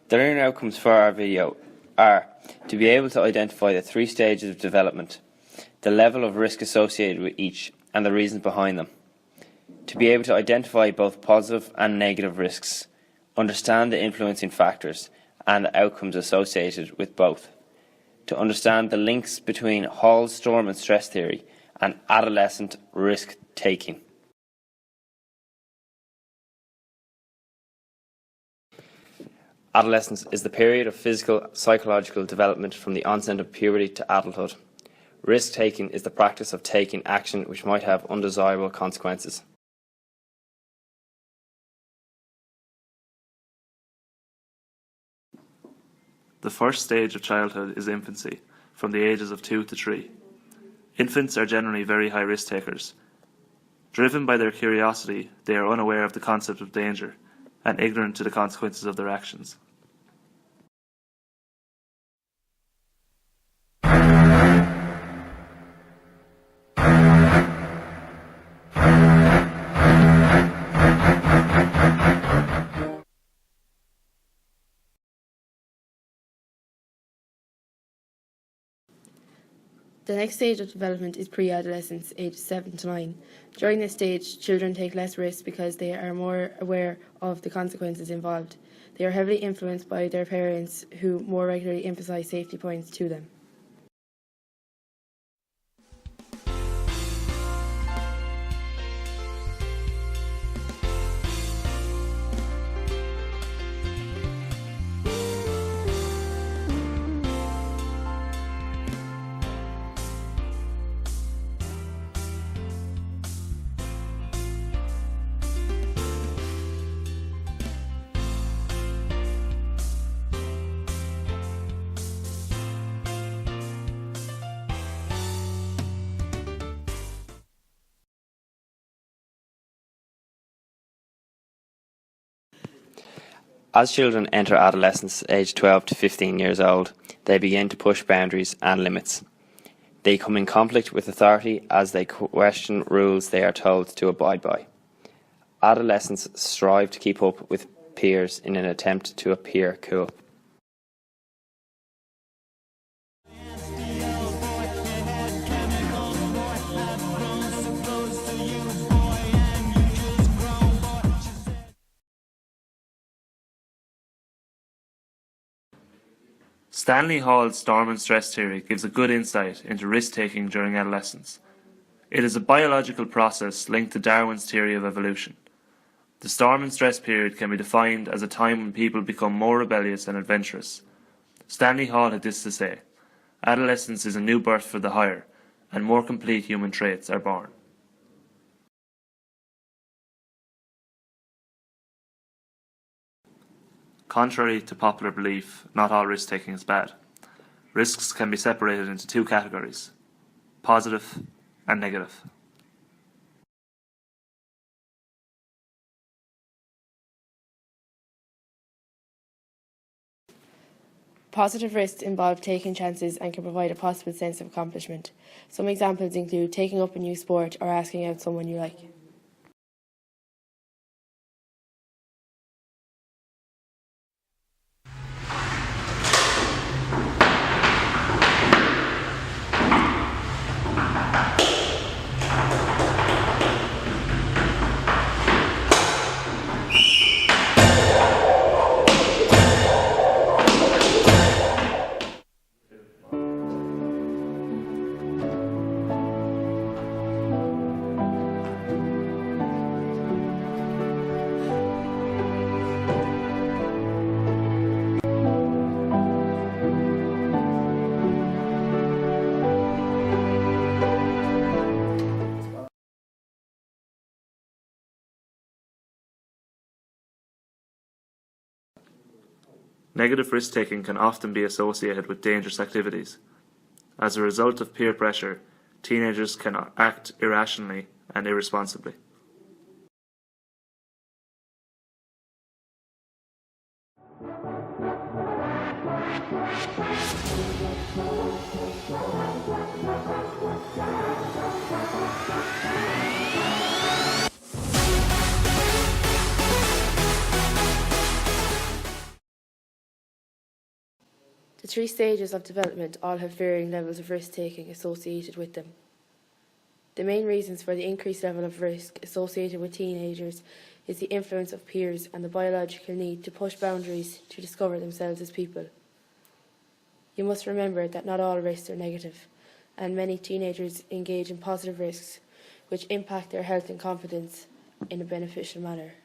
The learning outcomes for our video are to be able to identify the 3 stages of development, the level of risk associated with each, and the reasons behind them. To be able to identify both positive and negative risks, understand the influencing factors and the outcomes associated with both. To understand the links between Hall's storm and stress theory and adolescent risk-taking. Adolescence is the period of physical, psychological development from the onset of puberty to adulthood. Risk-taking is the practice of taking action which might have undesirable consequences. The first stage of childhood is infancy, from the ages of 2 to 3. Infants are generally very high risk takers. Driven by their curiosity, they are unaware of the concept of danger and ignorant to the consequences of their actions. The next stage of development is pre-adolescence, ages 7 to 9. During this stage, children take less risks because they are more aware of the consequences involved. They are heavily influenced by their parents, who more regularly emphasise safety points to them. As children enter adolescence, aged 12 to 15 years old, they begin to push boundaries and limits. They come in conflict with authority as they question rules they are told to abide by. Adolescents strive to keep up with peers in an attempt to appear cool. Stanley Hall's storm and stress theory gives a good insight into risk-taking during adolescence. It is a biological process linked to Darwin's theory of evolution. The storm and stress period can be defined as a time when people become more rebellious and adventurous. Stanley Hall had this to say: "Adolescence is a new birth for the higher, and more complete human traits are born." Contrary to popular belief, not all risk-taking is bad. Risks can be separated into 2 categories: positive and negative. Positive risks involve taking chances and can provide a possible sense of accomplishment. Some examples include taking up a new sport or asking out someone you like. Negative risk-taking can often be associated with dangerous activities. As a result of peer pressure, teenagers can act irrationally and irresponsibly. The 3 stages of development all have varying levels of risk-taking associated with them. The main reasons for the increased level of risk associated with teenagers is the influence of peers and the biological need to push boundaries to discover themselves as people. You must remember that not all risks are negative, and many teenagers engage in positive risks which impact their health and confidence in a beneficial manner.